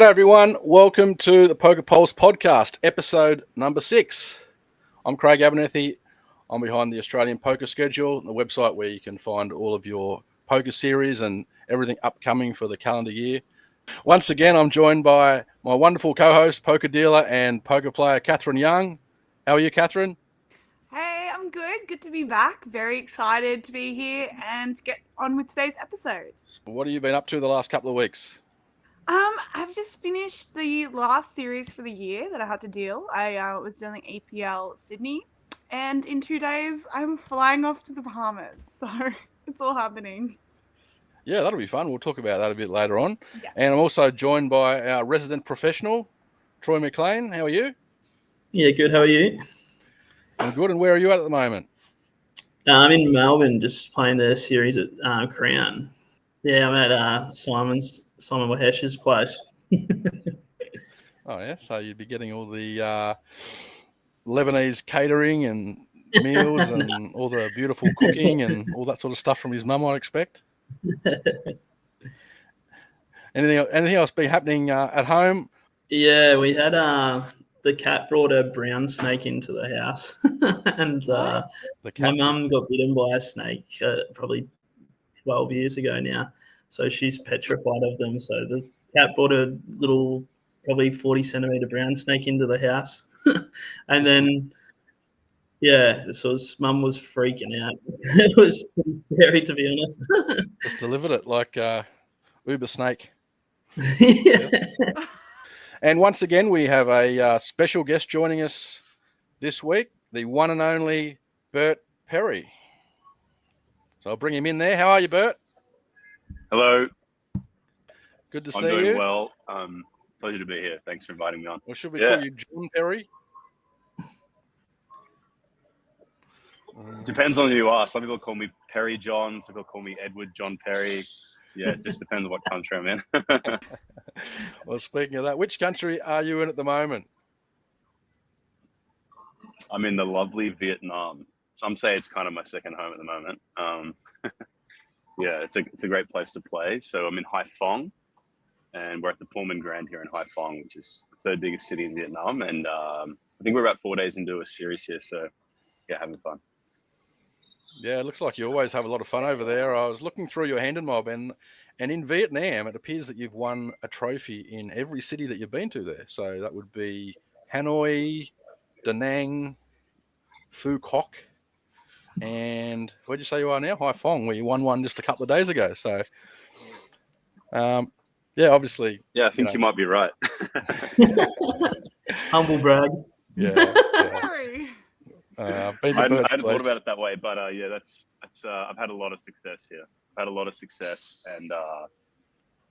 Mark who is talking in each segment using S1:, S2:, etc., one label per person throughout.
S1: G'day everyone, welcome to the Poker Pulse podcast, episode number 6. I'm Craig Abernethy. I'm behind the Australian Poker Schedule, the website where you can find all of your poker series and everything upcoming for the calendar year. Once again, I'm joined by my wonderful co-host, poker dealer and poker player, Catherine Young. How are you, Catherine?
S2: Hey, I'm good. Good to be back. Very excited to be here and to get on with today's episode.
S1: What have you been up to the last couple of weeks?
S2: I've just finished the last series for the year that I had to deal. I was dealing APL Sydney, and in 2 days I'm flying off to the Bahamas. So it's all happening.
S1: Yeah, that'll be fun. We'll talk about that a bit later on.
S2: Yeah.
S1: And I'm also joined by our resident professional, Troy Mclean. How are you?
S3: Yeah, good. How are you?
S1: I'm good. And where are you at the moment?
S3: I'm in Melbourne, just playing the series at Crown. Yeah, I'm at Simon Wahesh's place.
S1: Oh, yeah. So you'd be getting all the Lebanese catering and meals and all the beautiful cooking and all that sort of stuff from his mum, I expect. Anything else been happening at home?
S3: Yeah, we had the cat brought a brown snake into the house, and my mum got bitten by a snake probably 12 years ago now. So she's petrified of them. So the cat brought a little, probably 40-centimeter brown snake into the house, and then. Yeah, so his mum was freaking out. It was scary, to be honest.
S1: Just delivered it like Uber Snake.
S3: Yeah.
S1: And once again, we have a special guest joining us this week, the one and only Bert Perry. So I'll bring him in there. How are you, Bert?
S4: Hello.
S1: Good to see you.
S4: I'm doing well. Pleasure to be here. Thanks for inviting me on.
S1: Or should we call you John Perry?
S4: Depends on who you ask. Some people call me Perry John. Some people call me Edward John Perry. Yeah, it just depends on what country I'm in.
S1: Well, speaking of that, which country are you in at the moment?
S4: I'm in the lovely Vietnam. Some say it's kind of my second home at the moment. Yeah, it's a great place to play. So I'm in Hai Phong, and we're at the Pullman Grand here in Hai Phong, which is the third biggest city in Vietnam. And I think we're about 4 days into a series here. So yeah, having fun.
S1: Yeah, it looks like you always have a lot of fun over there. I was looking through your hand and mob, and in Vietnam, it appears that you've won a trophy in every city that you've been to there. So that would be Hanoi, Da Nang, Phu Quoc, and where'd you say you are now? Hai Phong, where you won one just a couple of days ago. So, yeah, obviously.
S4: Yeah, I think you might be right.
S3: Humble brag.
S1: Yeah.
S4: I hadn't thought about it that way, but yeah, that's I've had a lot of success here. And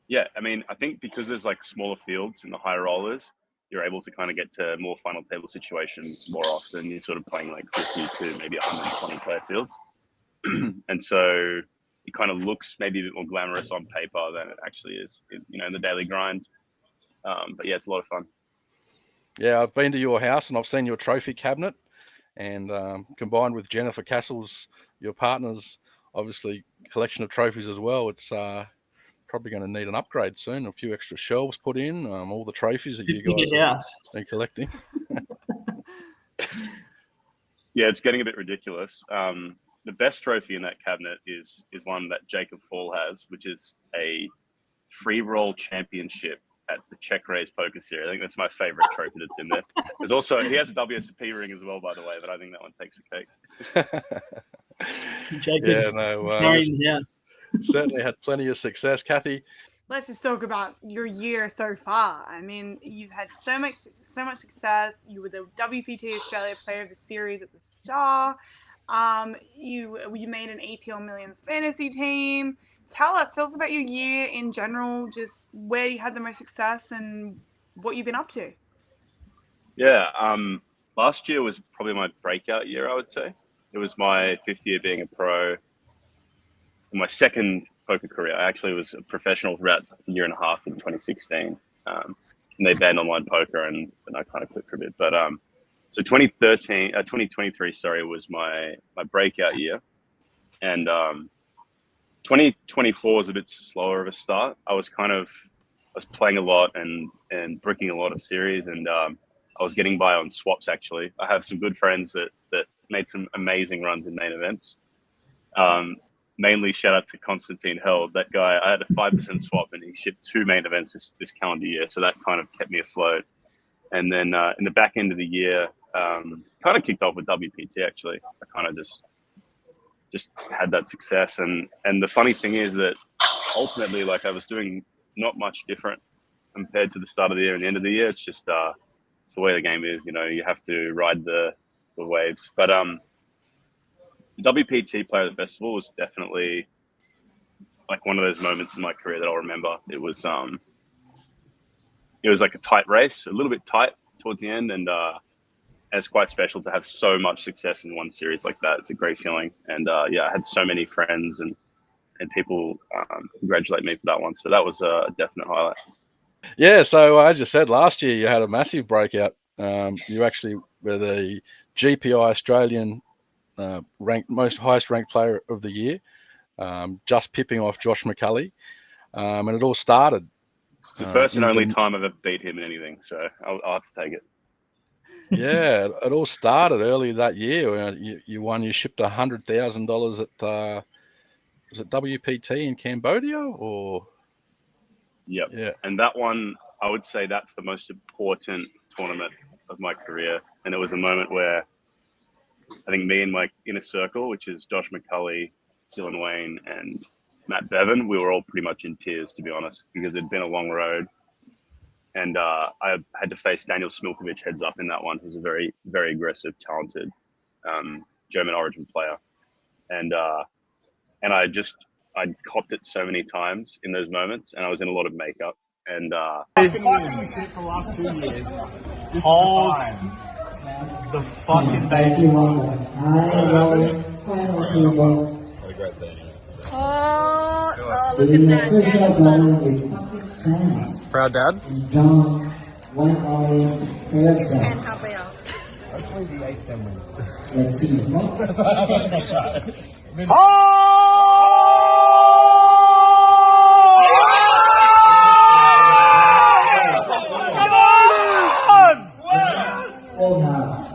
S4: yeah, I mean, I think because there's like smaller fields in the higher rollers, you're able to kind of get to more final table situations more often. You're sort of playing like 50 to maybe 120 player fields, and so it kind of looks maybe a bit more glamorous on paper than it actually is, in the daily grind. But yeah, it's a lot of fun.
S1: Yeah, I've been to your house and I've seen your trophy cabinet. And combined with Jennifer Cassell's, your partner's, obviously, collection of trophies as well, it's probably going to need an upgrade soon. A few extra shelves put in, all the trophies that you guys have been collecting.
S4: Yeah, it's getting a bit ridiculous. The best trophy in that cabinet is one that Jacob Fall has, which is a free roll championship at the Czech Rays Poker Series. I think that's my favorite trophy that's in there. There's also, he has a WSOP ring as well, by the way, but I think that one takes the cake.
S1: Certainly had plenty of success. Cathy?
S2: Let's just talk about your year so far. I mean, you've had so much success. You were the WPT Australia Player of the Series at the Star. You made an APL Millions fantasy team. Tell us about your year in general, just where you had the most success and what you've been up to.
S4: Yeah, last year was probably my breakout year, I would say. It was my 5th year being a pro. My second poker career. I actually was a professional for about a year and a half in 2016. And they banned online poker, and I kind of quit for a bit. But so 2023, was my breakout year. And 2024 was a bit slower of a start. I was kind of was playing a lot and bricking a lot of series, and I was getting by on swaps. Actually, I have some good friends that made some amazing runs in main events. Mainly shout out to Constantine Held. That guy, I had a 5% swap, and he shipped 2 main events this calendar year. So that kind of kept me afloat. And then in the back end of the year, kind of kicked off with WPT. Actually, I kind of just had that success. And the funny thing is that ultimately, like, I was doing not much different compared to the start of the year and the end of the year. It's just it's the way the game is. You know, you have to ride the waves. But the WPT Player of the Festival was definitely like one of those moments in my career that I'll remember. It was like a tight race, a little bit tight towards the end, and it's quite special to have so much success in one series like that. It's a great feeling, and yeah, I had so many friends and people congratulate me for that one. So that was a definite highlight.
S1: Yeah, so as you said, last year you had a massive breakout. You actually were the GPI Australian highest ranked player of the year, just pipping off Josh McCulley, and it all started.
S4: It's the first and only time I've ever beat him in anything, so I'll have to take it.
S1: Yeah, it all started early that year. You won. You shipped $100,000 at was it WPT in Cambodia or?
S4: Yep. Yeah. And that one, I would say that's the most important tournament of my career. And it was a moment where I think me and my inner circle, which is Josh McCulley, Dylan Wayne, and Matt Bevan, we were all pretty much in tears, to be honest, because it'd been a long road. And I had to face Daniel Smilkovic heads up in that one, who's a very, very aggressive, talented German origin player. And I'd copped it so many times in those moments, and I was in a lot of makeup. And
S5: I've been watching this shit for the last 2 years. This whole time. The fucking baby.
S6: Oh, look at that. Dad's son.
S1: Proud dad.
S6: His pen halfway out.
S5: Hopefully the ace then wins.
S7: Let's see.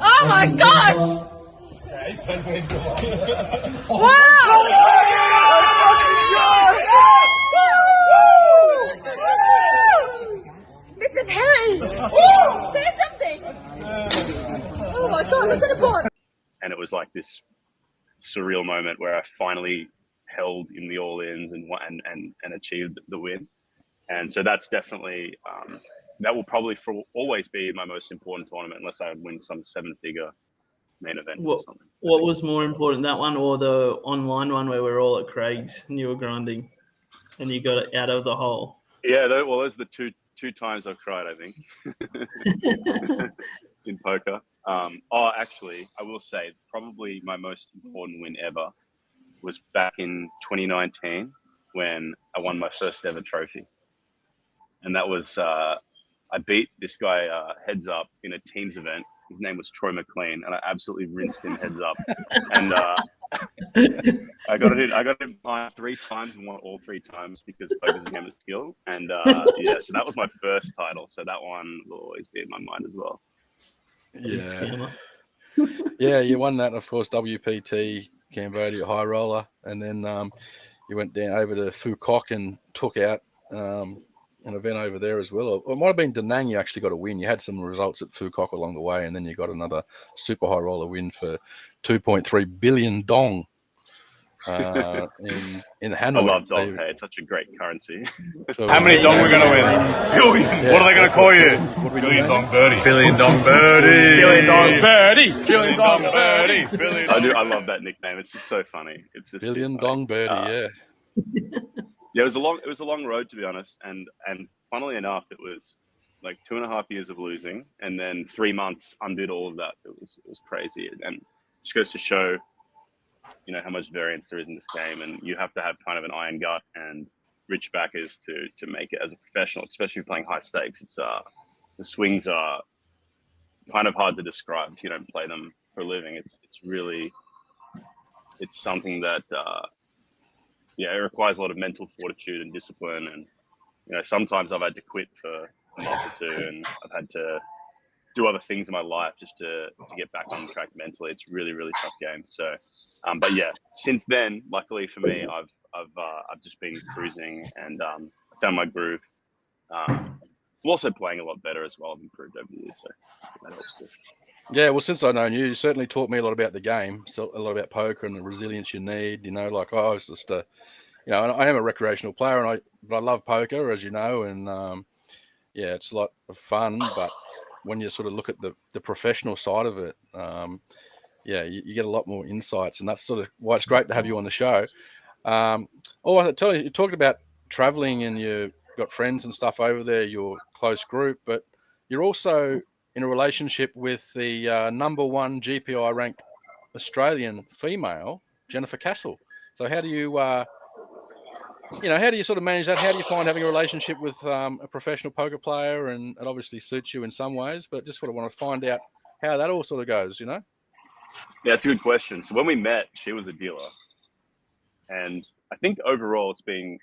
S6: Oh my gosh! Wow! Mr. Perry! Say something! Oh my god, look at the board!
S4: And it was like this surreal moment where I finally held in the all-ins and achieved the win. And so that's definitely that will probably always be my most important tournament, unless I win some 7-figure main event or something.
S3: What was more important, that one or the online one where we're all at Craig's and you were grinding and you got it out of the hole?
S4: Yeah, well, those are the two times I've cried, I think, in poker. Actually, I will say probably my most important win ever was back in 2019 when I won my first ever trophy. And that was, I beat this guy heads up in a teams event. His name was Troy Mclean, and I absolutely rinsed him heads up. And I got him 3 times and won all 3 times because poker's a game of skill. And yeah, so that was my first title. So that one will always be in my mind as well.
S1: Yeah. Yeah, you won that, of course, WPT Cambodia High Roller, and then you went down over to Phu Quoc and took out an event over there as well. It might have been Da Nang you actually got a win. You had some results at Phu Quoc along the way, and then you got another super high roller win for 2.3 billion dong in Hanoi.
S4: I love dong. Hey, it's such a great currency.
S1: So,
S5: how many dong we're going to win? Billion. Yeah, what are they going to call you?
S1: Billion
S5: dong Berty.
S1: Billion dong Berty.
S5: Billion dong Berty. Billion dong Berty.
S4: I love that nickname. It's just so funny. It's just
S1: Billion dong Berty. Yeah.
S4: Yeah, it was a long road, to be honest, and funnily enough, it was like 2.5 years of losing, and then 3 months undid all of that. It was crazy, and it just goes to show, you know, how much variance there is in this game, and you have to have kind of an iron gut and rich backers to make it as a professional, especially playing high stakes. It's the swings are kind of hard to describe if you don't play them for a living. It's something that. Yeah, it requires a lot of mental fortitude and discipline, and sometimes I've had to quit for a month or two, and I've had to do other things in my life just to get back on track mentally. It's really, really tough game. So, but yeah, since then, luckily for me, I've just been cruising and found my groove. I'm also playing a lot better as well. I've improved over the years, so that helps too.
S1: Yeah, well, since I've known you, you certainly taught me a lot about the game, so a lot about poker and the resilience you need. Like I was just and I am a recreational player, but I love poker, as you know, and it's a lot of fun. But when you sort of look at the professional side of it, you get a lot more insights, and that's sort of why it's great to have you on the show. I tell you, you talked about traveling, and you got friends and stuff over there, your close group, but you're also in a relationship with the #1 GPI ranked Australian female, Jennifer Cassell. So how do you, how do you sort of manage that? How do you find having a relationship with a professional poker player? And it obviously suits you in some ways, but just sort of want to find out how that all sort of goes,
S4: Yeah, that's a good question. So when we met, she was a dealer. And I think overall it's been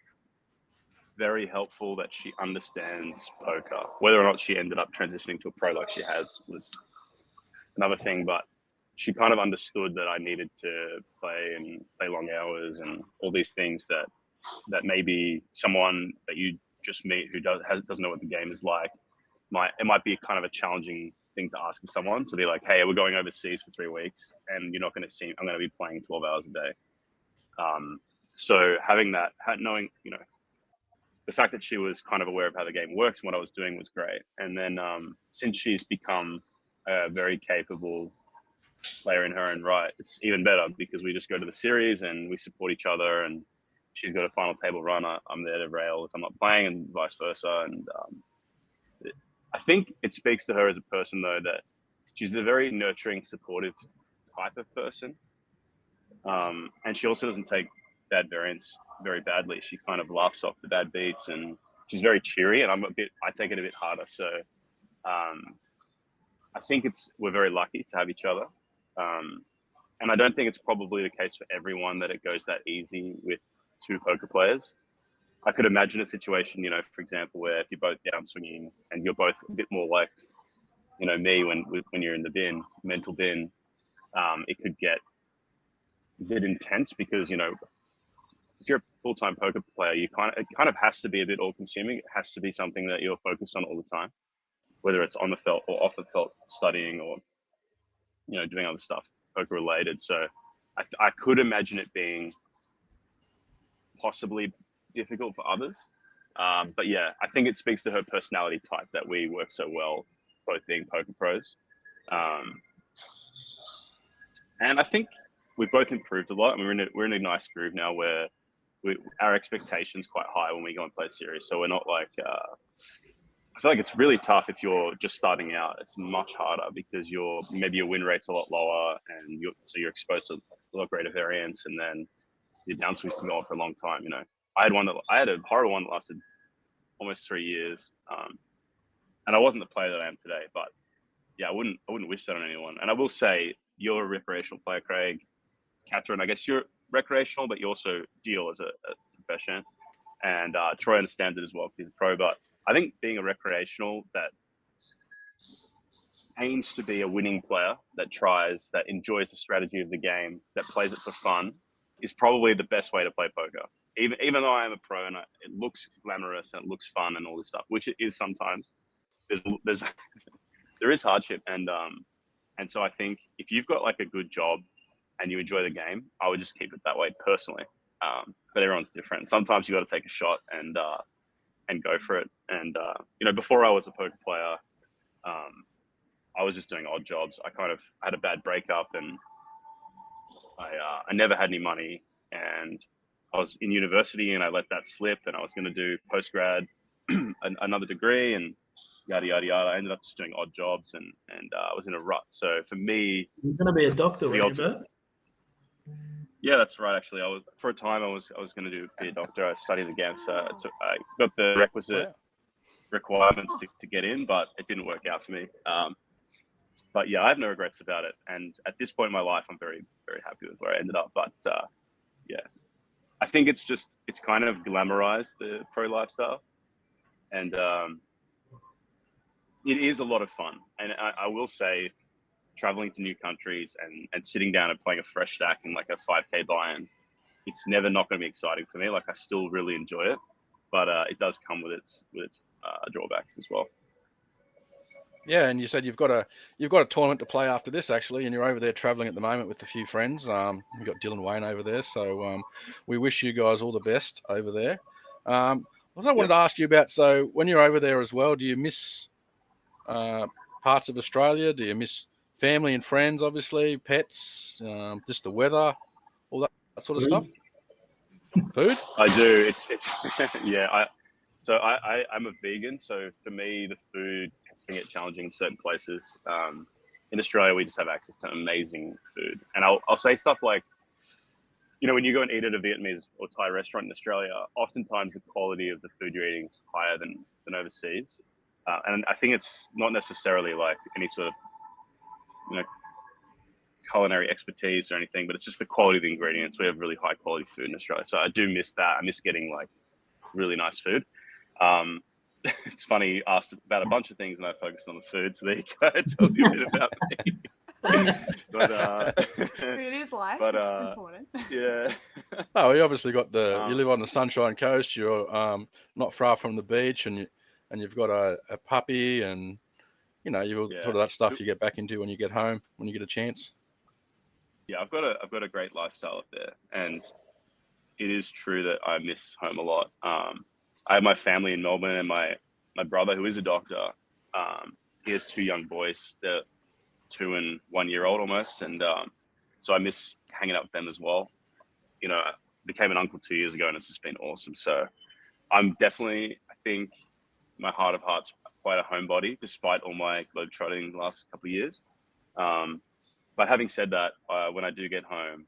S4: very helpful that she understands poker. Whether or not she ended up transitioning to a pro like she has was another thing, but she kind of understood that I needed to play long hours and all these things that maybe someone that you just meet who doesn't know what the game is like it might be kind of a challenging thing to ask of someone, to be like, hey, we're going overseas for 3 weeks and you're not going to see, I'm going to be playing 12 hours a day. So having that, knowing, the fact that she was kind of aware of how the game works and what I was doing was great. And then since she's become a very capable player in her own right, it's even better because we just go to the series and we support each other, and she's got a final table run. I'm there to rail if I'm not playing, and vice versa. And I think it speaks to her as a person, though, that she's a very nurturing, supportive type of person. And she also doesn't take bad variance very badly. She kind of laughs off the bad beats, and she's very cheery, and I take it a bit harder. So I think we're very lucky to have each other. And I don't think it's probably the case for everyone that it goes that easy with two poker players. I could imagine a situation, for example, where if you're both downswinging and you're both a bit more like, me when you're in the mental bin, it could get a bit intense because, if you're a full-time poker player, it kind of has to be a bit all-consuming. It has to be something that you're focused on all the time, whether it's on the felt or off the felt, studying or, doing other stuff poker related. So I could imagine it being possibly difficult for others. But yeah, I think it speaks to her personality type that we work so well, both being poker pros. And I think we've both improved a lot. I mean, we're in a nice groove now where our expectations quite high when we go and play series. So we're not like, I feel like it's really tough if you're just starting out. It's much harder because maybe your win rate's a lot lower, and you're exposed to a lot greater variance, and then your downswings can go on for a long time. I had a horrible one that lasted almost 3 years, and I wasn't the player that I am today. But yeah, I wouldn't wish that on anyone. And I will say, you're a recreational player, Craig. Catherine, I guess you're recreational, but you also deal as a profession. And Troy understands it as well because he's a pro. But I think being a recreational that aims to be a winning player, that enjoys the strategy of the game, that plays it for fun, is probably the best way to play poker. Even though I am a pro and it looks glamorous and it looks fun and all this stuff, which it is sometimes, there is hardship. And so I think if you've got like a good job and you enjoy the game, I would just keep it that way personally. But everyone's different. Sometimes you got to take a shot and go for it. And before I was a poker player, I was just doing odd jobs. I had a bad breakup, and I never had any money, and I was in university, and I let that slip, and I was going to do post-grad, another degree, and yada yada yada. I ended up just doing odd jobs, and I was in a rut. So for me,
S3: you're going to be a doctor, weren't you, Bert?
S4: Yeah, that's right. Actually, for a time I was going to be a doctor. I studied against. I got the requisite requirements to get in, but it didn't work out for me. But yeah, I have no regrets about it. And at this point in my life, I'm very, very happy with where I ended up. But yeah, I think it's kind of glamorized, the pro lifestyle. And it is a lot of fun. And I will say, traveling to new countries and sitting down and playing a fresh stack in like a 5K buy-in, it's never not going to be exciting for me. Like, I still really enjoy it, but it does come with its drawbacks as well.
S1: Yeah, and you said you've got a tournament to play after this, actually, and you're over there traveling at the moment with a few friends. You've got Dylan Wayne over there, so we wish you guys all the best over there. Also, I wanted to ask you about, so when you're over there as well, do you miss parts of Australia? Do you miss family and friends, obviously, pets, just the weather, all that sort of stuff? Food?
S4: I do. It's yeah. I'm a vegan, so for me, the food can get challenging in certain places. In Australia, we just have access to amazing food, and I'll say stuff like, you know, when you go and eat at a Vietnamese or Thai restaurant in Australia, oftentimes the quality of the food you're eating is higher than overseas, and I think it's not necessarily like any sort of, you know, culinary expertise or anything, but it's just the quality of the ingredients. We have really high quality food in Australia, so I do miss that. I miss getting like really nice food. It's funny, you asked about a bunch of things and I focused on the food, so there you go. It tells you a bit about me. But
S2: food is life.
S4: But
S2: it's important.
S4: Yeah.
S1: Oh, you obviously got you live on the Sunshine Coast. You're not far from the beach, and you've got a puppy, and you know, sort of that stuff you get back into when you get home, when you get a chance.
S4: Yeah, I've got a great lifestyle up there, and it is true that I miss home a lot. I have my family in Melbourne, and my brother, who is a doctor, he has two young boys. They're 2 and 1 year old almost, and so I miss hanging out with them as well. You know, I became an uncle 2 years ago, and it's just been awesome. So I'm definitely, I think, my heart of hearts, quite a homebody, despite all my globetrotting the last couple of years. But having said that, when I do get home,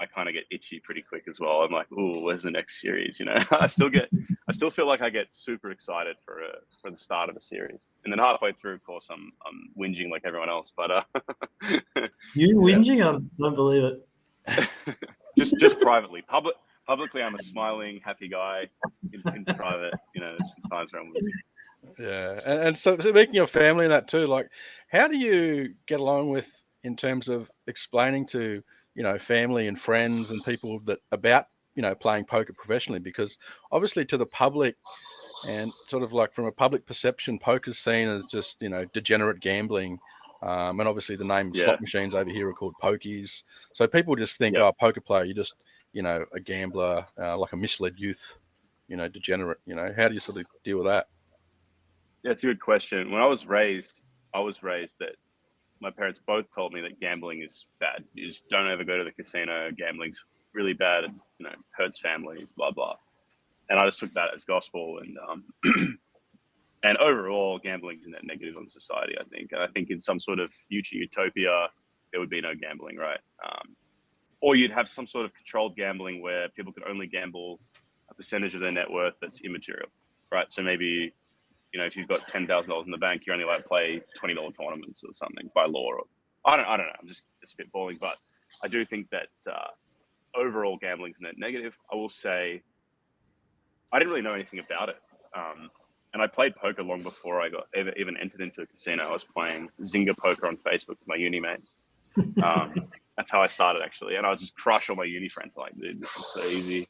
S4: I kind of get itchy pretty quick as well. I'm like, ooh, where's the next series? You know, I still feel like I get super excited for the start of a series, and then halfway through, of course, I'm whinging like everyone else. But
S3: you whinging? I don't believe it.
S4: just privately, publicly, I'm a smiling, happy guy. In private, you know, there's some times where I'm whinging.
S1: Yeah, and so speaking of family and that too, like, how do you get along with in terms of explaining to, you know, family and friends and people that about, you know, playing poker professionally? Because obviously to the public and sort of like from a public perception, poker's seen as just, you know, degenerate gambling. And obviously the name slot machines over here are called pokies. So people just think, oh, poker player, you're just, you know, a gambler, like a misled youth, you know, degenerate. You know, how do you sort of deal with that?
S4: Yeah, it's a good question. When I was raised that my parents both told me that gambling is bad. You just don't ever go to the casino. Gambling's really bad. It, you know, hurts families, blah, blah. And I just took that as gospel. And and overall, gambling is a net negative on society, I think. And I think in some sort of future utopia, there would be no gambling, right? Or you'd have some sort of controlled gambling where people could only gamble a percentage of their net worth that's immaterial, right? So maybe, you know, if you've got $10,000 in the bank, you're only allowed to play $20 tournaments or something by law. Or I don't know. I'm just spitballing, but I do think that overall gambling is net negative. I will say I didn't really know anything about it, and I played poker long before I got even entered into a casino. I was playing Zynga poker on Facebook with my uni mates. That's how I started, actually, and I was just crush all my uni friends. Like, dude, this is so easy.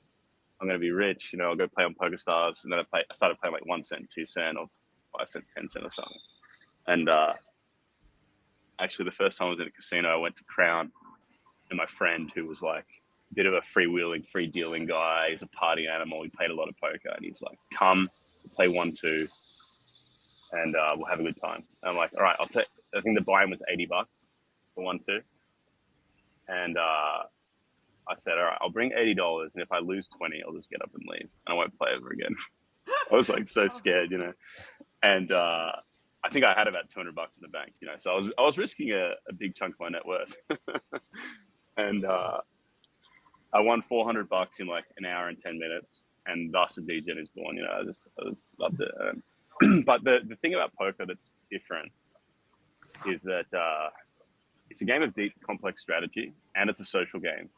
S4: I'm going to be rich, you know, I'll go play on Poker Stars. And then I started playing like 1 cent, 2 cent, or 5 cent, 10 cent or something. And actually the first time I was in a casino, I went to Crown, and my friend, who was like a bit of a freewheeling, free dealing guy, he's a party animal. He played a lot of poker, and he's like, come play 1-2 and we'll have a good time. And I'm like, all right, I think the buy-in was $80 for 1-2. And I said, all right, I'll bring $80, and if I lose 20, I'll just get up and leave, and I won't play ever again. I was like so scared, you know. And I think I had about $200 in the bank, you know. So I was risking a big chunk of my net worth. And I won $400 in like an hour and 10 minutes, and thus a DJ is born. You know, I just loved it. But the thing about poker that's different is that it's a game of deep, complex strategy, and it's a social game.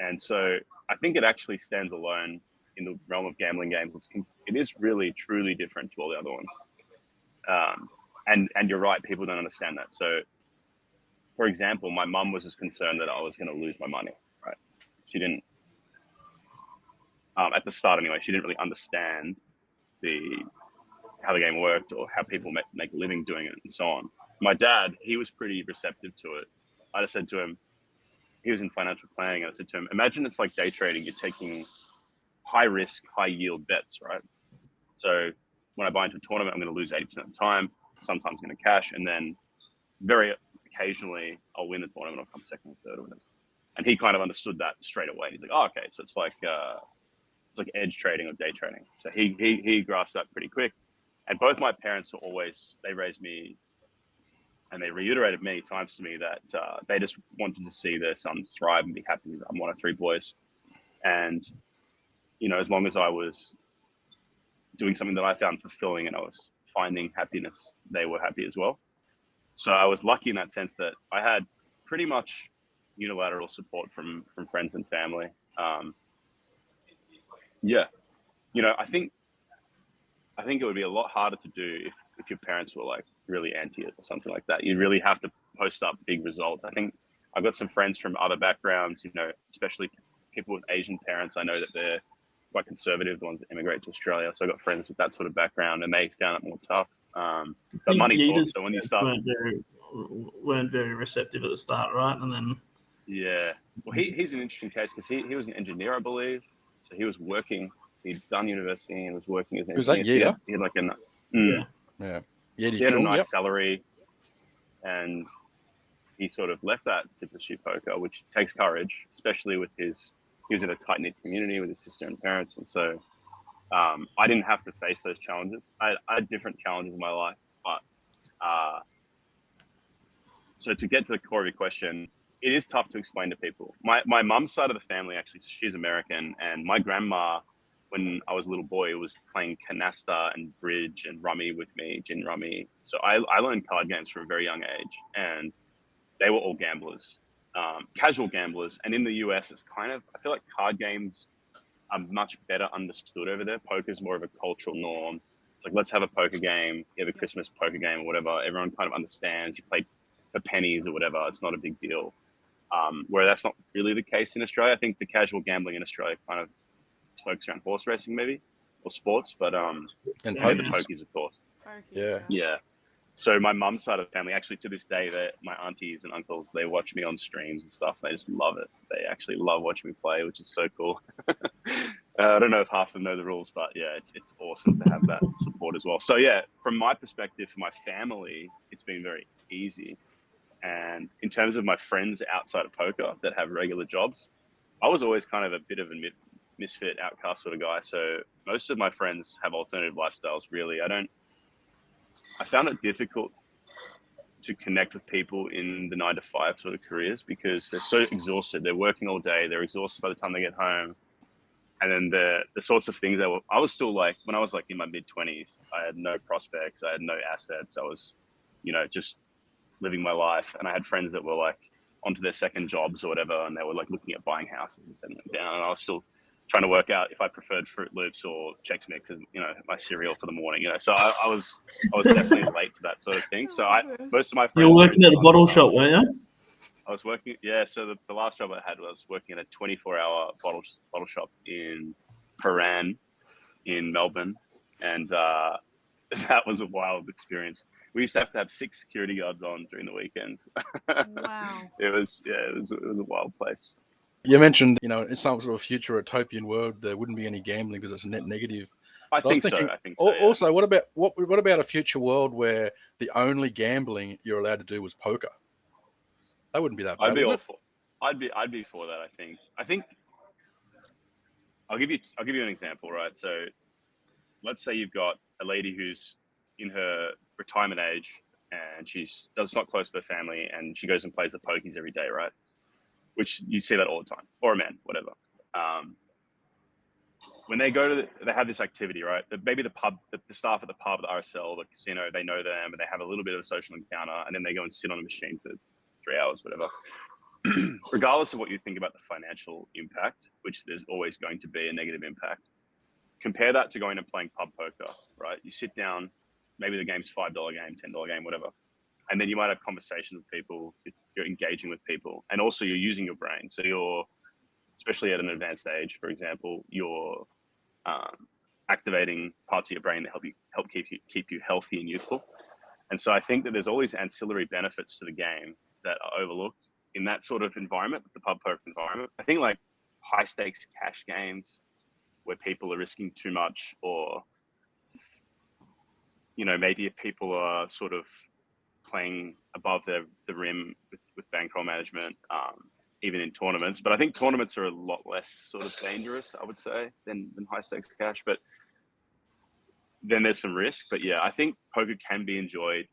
S4: And so I think it actually stands alone in the realm of gambling games, it is really truly different to all the other ones. And you're right, people don't understand that. So, for example, my mum was just concerned that I was going to lose my money. Right? She didn't, at the start anyway, she didn't really understand how the game worked or how people make a living doing it and so on. My dad, he was pretty receptive to it. I just said to him, he was in financial planning, and I said to him, imagine it's like day trading. You're taking high risk, high yield bets, right? So when I buy into a tournament, I'm going to lose 80% of the time. Sometimes I'm going to cash, and then very occasionally I'll win the tournament. I'll come second or third or whatever. And he kind of understood that straight away. He's like, oh, okay, so it's like edge trading or day trading. So he grasped that pretty quick. And both my parents were always, they raised me, and they reiterated many times to me that they just wanted to see their sons thrive and be happy. I'm one of 3 boys. And, you know, as long as I was doing something that I found fulfilling and I was finding happiness, they were happy as well. So I was lucky in that sense that I had pretty much unilateral support from friends and family. Yeah, you know, I think it would be a lot harder to do if your parents were like really anti it or something like that. You'd really have to post up big results. I think I've got some friends from other backgrounds, you know, especially people with Asian parents. I know that they're quite conservative, the ones that immigrate to Australia. So I've got friends with that sort of background, and they found it more tough. But money talks. So when you start,
S3: weren't very receptive at the start, right? And then
S4: yeah, well, he's an interesting case because he was an engineer, I believe. So he was working. He'd done university and was working as an engineer.
S1: Was that year?
S4: He had like he had a nice salary, and he sort of left that to pursue poker, which takes courage, especially with he was in a tight knit community with his sister and parents, and so I didn't have to face those challenges. I had different challenges in my life, but so to get to the core of your question, it is tough to explain to people. My mum's side of the family, actually, so she's American, and my grandma, when I was a little boy, was playing canasta and bridge and rummy with me, gin rummy. So I learned card games from a very young age, and they were all gamblers, casual gamblers. And in the US, it's kind of, I feel like card games are much better understood over there. Poker's more of a cultural norm. It's like, let's have a poker game, you have a Christmas poker game or whatever. Everyone kind of understands. You play for pennies or whatever. It's not a big deal. Where that's not really the case in Australia. I think the casual gambling in Australia kind of is focused around horse racing maybe, or sports, but and the pokies, of course. Yeah. So my mum's side of the family, actually to this day, my aunties and uncles, they watch me on streams and stuff. They just love it. They actually love watching me play, which is so cool. I don't know if half of them know the rules, but yeah, it's awesome to have that support as well. So yeah, from my perspective, for my family, it's been very easy. And in terms of my friends outside of poker that have regular jobs, I was always kind of a bit of a misfit, outcast sort of guy. So most of my friends have alternative lifestyles, really. I found it difficult to connect with people in the 9-to-5 sort of careers because they're so exhausted. They're working all day. They're exhausted by the time they get home. And then the sorts of things I was still like, when I was like in my mid-20s, I had no prospects. I had no assets. I was, you know, just living my life. And I had friends that were like onto their second jobs or whatever. And they were like looking at buying houses and setting them down. And I was still trying to work out if I preferred Fruit Loops or Chex Mix as, you know, my cereal for the morning, you know. So I was definitely late to that sort of thing. So most of my friends.
S3: You were working at the bottle shop, weren't you?
S4: I was working, yeah. So the last job I had was working at a 24-hour bottle shop in Paran in Melbourne, and that was a wild experience. We used to have 6 security guards on during the weekends.
S2: Wow.
S4: It was a wild place.
S1: You mentioned, you know, in some sort of future utopian world, there wouldn't be any gambling because it's net negative.
S4: I think so. Yeah.
S1: Also, what about a future world where the only gambling you're allowed to do was poker? That wouldn't be that bad.
S4: I'd be for that. I think I'll give you an example, right? So let's say you've got a lady who's in her retirement age and she's not close to the family and she goes and plays the pokies every day, right? Which you see that all the time, or a man, whatever. When they go they have this activity, right? Maybe the pub, the staff at the pub, the RSL, the casino, they know them and they have a little bit of a social encounter, and then they go and sit on a machine for 3 hours, whatever. Regardless of what you think about the financial impact, which there's always going to be a negative impact, compare that to going and playing pub poker, right? You sit down, maybe the game's $5 game, $10 game, whatever. And then you might have conversations with people, you're engaging with people, and also you're using your brain. So you're, especially at an advanced age, for example, you're activating parts of your brain that help keep you healthy and youthful. And so I think that there's all these ancillary benefits to the game that are overlooked in that sort of environment, the pub poker environment. I think like high stakes cash games where people are risking too much, or, you know, maybe if people are sort of playing above the rim with bankroll management, even in tournaments. But I think tournaments are a lot less sort of dangerous, I would say, than high stakes cash. But then there's some risk. But yeah, I think poker can be enjoyed,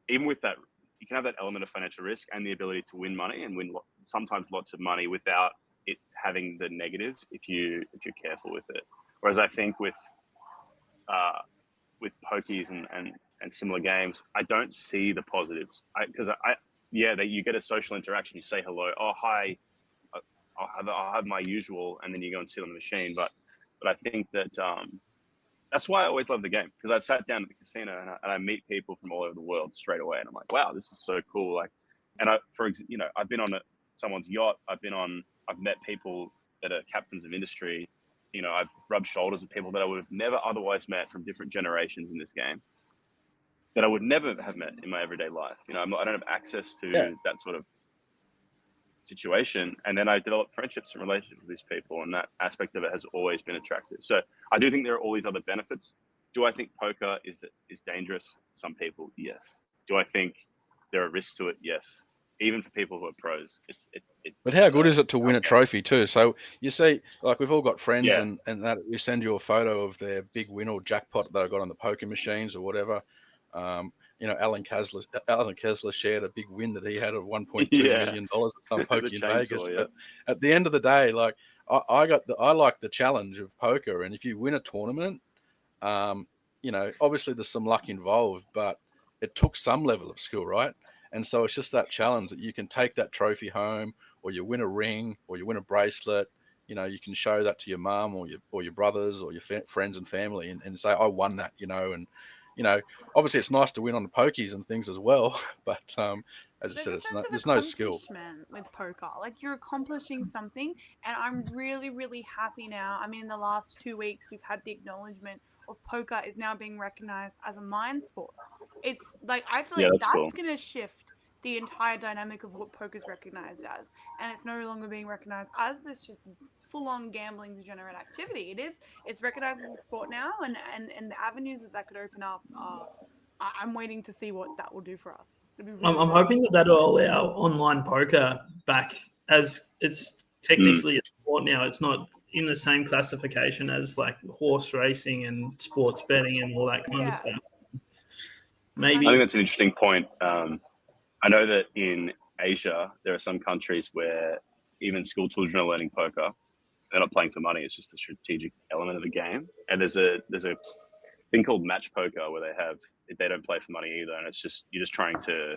S4: even with that. You can have that element of financial risk and the ability to win money and win sometimes lots of money without it having the negatives if you're careful with it. Whereas I think with pokies and similar games, I don't see the positives. You get a social interaction. You say hello. Oh, hi. I'll have my usual, and then you go and sit on the machine. But I think that that's why I always love the game, because I sat down at the casino and I meet people from all over the world straight away, and I'm like, wow, this is so cool. Like, and I've been on someone's yacht. I've met people that are captains of industry. You know, I've rubbed shoulders with people that I would have never otherwise met from different generations in this game, that I would never have met in my everyday life. You know, I don't have access to that sort of situation. And then I developed friendships and relationships with these people, and that aspect of it has always been attractive. So I do think there are all these other benefits. Do I think poker is dangerous? Some people, yes. Do I think there are risks to it? Yes. Even for people who are pros,
S1: But how good is it to win a trophy too? So you see, like we've all got friends, and that we send you a photo of their big win or jackpot that they got on the poker machines or whatever. You know, Alan Kessler shared a big win that he had of $1.2 million at some poker in Vegas. But at the end of the day, like I like the challenge of poker, and if you win a tournament, you know, obviously there's some luck involved, but it took some level of skill, right? And so it's just that challenge that you can take that trophy home, or you win a ring, or you win a bracelet. You know, you can show that to your mum or your brothers or your friends and family, and say, I won that, you know. And you know, obviously it's nice to win on the pokies and things as well, but as I said, there's no skill
S2: with poker. Like, you're accomplishing something, and I'm really, really happy now. I mean, in the last 2 weeks, we've had the acknowledgement of poker is now being recognized as a mind sport. It's like, I feel like that's going to shift the entire dynamic of what poker's recognized as, and it's no longer being recognized as this just full-on gambling degenerate activity. It's recognized as a sport now, and the avenues that could open up I'm waiting to see what that will do for us. Really
S3: I'm hoping that'll allow online poker back, as it's technically a sport now. It's not in the same classification as like horse racing and sports betting and all that kind of stuff. Maybe
S4: I think that's an interesting point. I know that in Asia there are some countries where even school children are learning poker. They're not playing for money. It's just a strategic element of the game. And there's a thing called match poker where they don't play for money either. And it's just, you're just trying to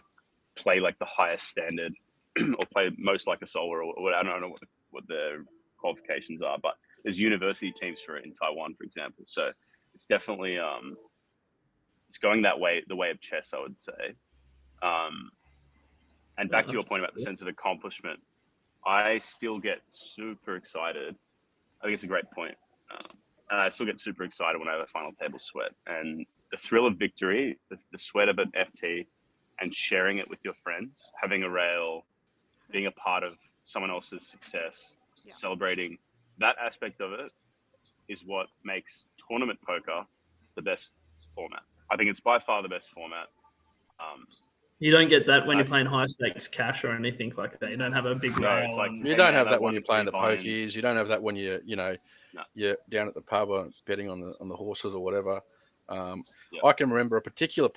S4: play like the highest standard or play most like a solar, or I don't know what the qualifications are, but there's university teams for it in Taiwan, for example. So it's definitely, it's going that way, the way of chess, I would say. And back to your point about the sense of accomplishment, I still get super excited. I think it's a great point. And I still get super excited when I have a final table sweat. And the thrill of victory, the sweat of an FT, and sharing it with your friends, having a rail, being a part of someone else's success, celebrating, that aspect of it is what makes tournament poker the best format. I think it's by far the best format.
S3: You don't get that when you're playing high stakes cash or anything like that. You don't have a big rail.
S1: Like, you don't have that when you're playing the pokies. You don't have that when you're down at the pub or betting on the horses or whatever. I can remember a particular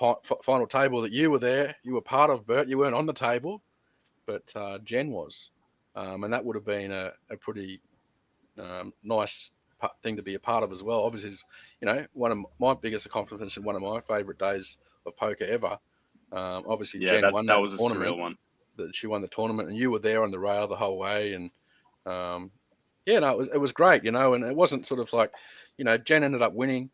S1: final table that you were there. You were part of, Bert. You weren't on the table, but Jen was, and that would have been a pretty nice thing to be a part of as well. Obviously, it's, one of my biggest accomplishments and one of my favourite days of poker ever. Obviously, Jen won that
S4: was a
S1: tournament.
S4: surreal one.
S1: That she won the tournament, and you were there on the rail the whole way, and Yeah, no, it was great, you know, and it wasn't sort of like, you know, Jen ended up winning.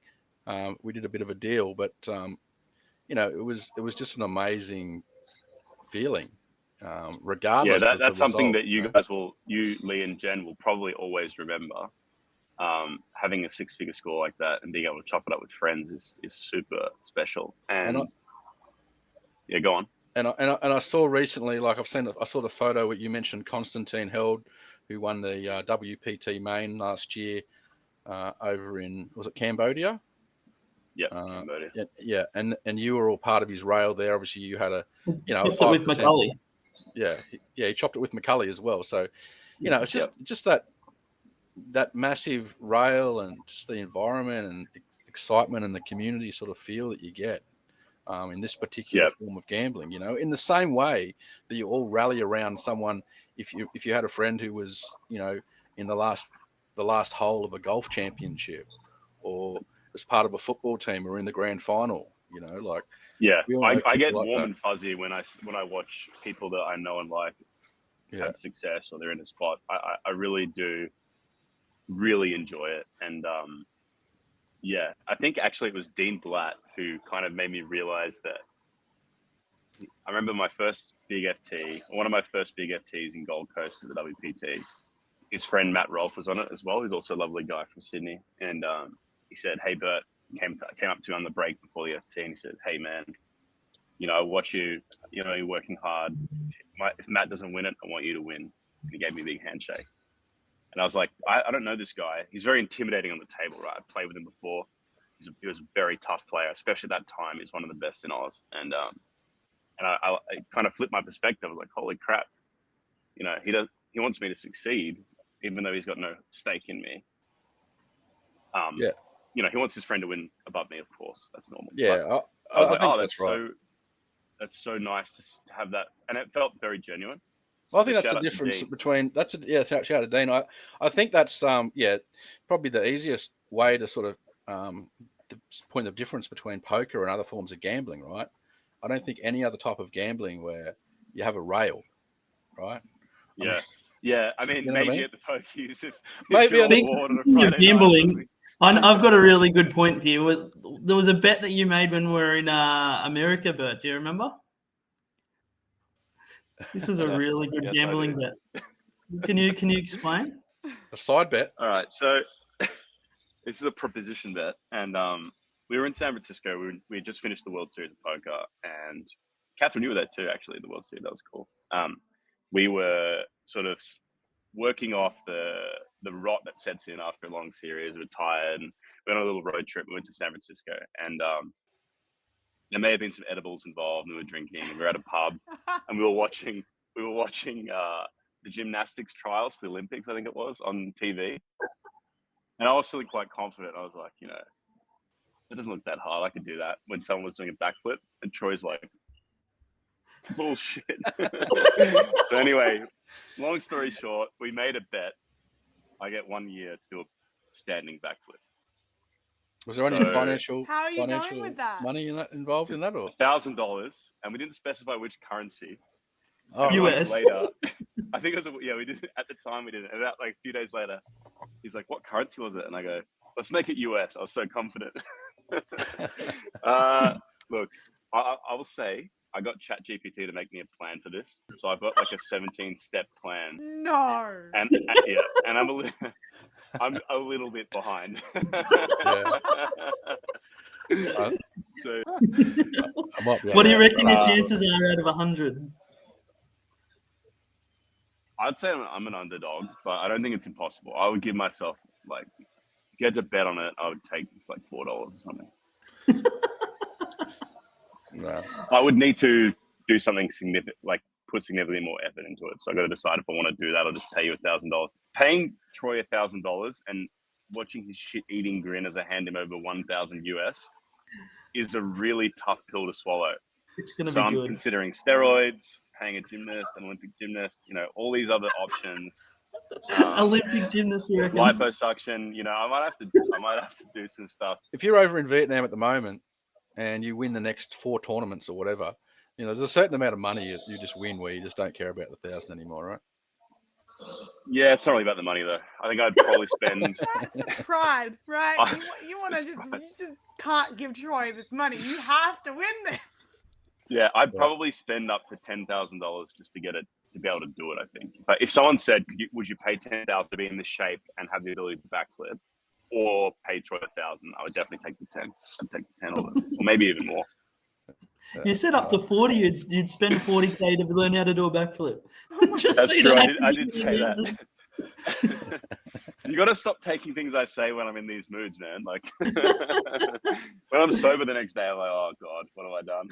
S1: We did a bit of a deal, but you know, it was just an amazing feeling,
S4: Yeah,
S1: regardless of the
S4: that's something
S1: result.
S4: that you guys you, Lee and Jen will probably always remember. Having a 6-figure score like that and being able to chop it up with friends is super special. And yeah, go on.
S1: And I saw recently, like I saw the photo where you mentioned Constantine Held, who won the WPT main last year over in, was it Cambodia?
S4: Yeah, Cambodia.
S1: Yeah, and you were all part of his rail there. Obviously, you had a, you know,
S3: Chopped it with
S1: 5%.
S3: Macaulay.
S1: Yeah, he chopped it with Macaulay as well. So, you know, it's just that massive rail and just the environment and excitement and the community sort of feel that you get in this particular form of gambling. You know, in the same way that you all rally around someone. If you had a friend who was, you know, in the last hole of a golf championship, or as part of a football team, or in the grand final, you know, like
S4: I get
S1: like
S4: warm
S1: that.
S4: and fuzzy when I watch people that I know and like have success or they're in a spot. I really do really enjoy it. And I think actually it was Dean Blatt who kind of made me realize that. I remember my first big FT, one of my first big FTs in Gold Coast at the WPT. His friend Matt Rolfe was on it as well. He's also a lovely guy from Sydney. And he said, "Hey, Bert," came up to me on the break before the FT, and he said, "Hey, man, you know, I watch you. You know, you're working hard. If Matt doesn't win it, I want you to win." And he gave me a big handshake. And I was like, I don't know this guy. He's very intimidating on the table, right? I played with him before. He was a very tough player, especially at that time. He's one of the best in Oz. And I kind of flipped my perspective. I was like, holy crap, you know, he wants me to succeed, even though he's got no stake in me. You know, he wants his friend to win above me, of course. That's normal.
S1: Yeah,
S4: but I was like,
S1: think
S4: oh,
S1: that's right.
S4: That's so nice to have that, and it felt very genuine.
S1: Well, I think that's the difference between shout out to Dean. I think that's probably the easiest way to sort of the point of difference between poker and other forms of gambling, right? I don't think any other type of gambling where you have a rail, right?
S4: I mean,
S1: you know
S4: maybe
S1: I mean?
S4: At the pokies, if
S3: maybe
S4: you're on board on a Friday
S3: gambling. I've got a really good point here. There was a bet that you made when we were in America, Bert. Do you remember? This is a really good gambling bet. Can you explain?
S1: A side bet.
S4: All right, so this is a proposition bet, and we were in San Francisco. We had just finished the World Series of Poker, and Catherine, you were there too, actually, the World Series. That was cool. We were sort of working off the rot that sets in after a long series. We're tired, and we went on a little road trip. We went to San Francisco, and there may have been some edibles involved. And we were drinking, and we were at a pub, and we were watching the gymnastics trials for the Olympics, I think it was, on TV. And I was feeling quite confident. I was like, you know, it doesn't look that hard. I could do that. When someone was doing a backflip, and Troy's like, bullshit. So anyway, long story short, we made a bet. I get 1 year to do a standing backflip.
S1: Was there any financial
S2: going with that?
S1: money involved in that, or
S4: $1,000? And we didn't specify which currency.
S3: US.
S4: Later, I think it was we did it at the time. We did it, and about like a few days later, he's like, "What currency was it?" And I go, "Let's make it US." I was so confident. Look, I will say I got ChatGPT to make me a plan for this, so I've got like a 17-step plan.
S2: No.
S4: And I'm a little bit behind. So,
S3: what do you reckon your chances are out of 100?
S4: I'd say I'm an underdog, but I don't think it's impossible. I would give myself, like, if you had to bet on it, I would take like $4 or something.
S1: No.
S4: I would need to do something significant, like put significantly more effort into it. So I got to decide if I want to do that or just pay you $1,000. Paying Troy $1,000 and watching his shit-eating grin as I hand him over 1,000 US is a really tough pill to swallow.
S3: It's gonna
S4: so
S3: be
S4: I'm
S3: good.
S4: considering steroids, paying a gymnast, an Olympic gymnast, you know, all these other options.
S3: Olympic gymnast, you reckon?
S4: Liposuction, you know, I might have to do some stuff.
S1: If you're over in Vietnam at the moment and you win the next 4 tournaments or whatever, you know, there's a certain amount of money you just win where you just don't care about the 1,000 anymore, right?
S4: Yeah, it's not really about the money though. I think I'd probably spend.
S2: That's pride, right? You want to you just can't give Troy this money. You have to win this.
S4: Yeah, I'd probably spend up to $10,000 just to get it, to be able to do it. I think. But if someone said, "Would you pay 10,000 to be in this shape and have the ability to backflip, or pay Troy 1,000?" I would definitely take the 10. I'd take the 10 or maybe even more.
S3: You said up to 40, you'd spend 40K to learn how to do a backflip.
S4: That's true. I did say that. You got to stop taking things I say when I'm in these moods, man. Like when I'm sober the next day, I'm like, oh God, what have I done?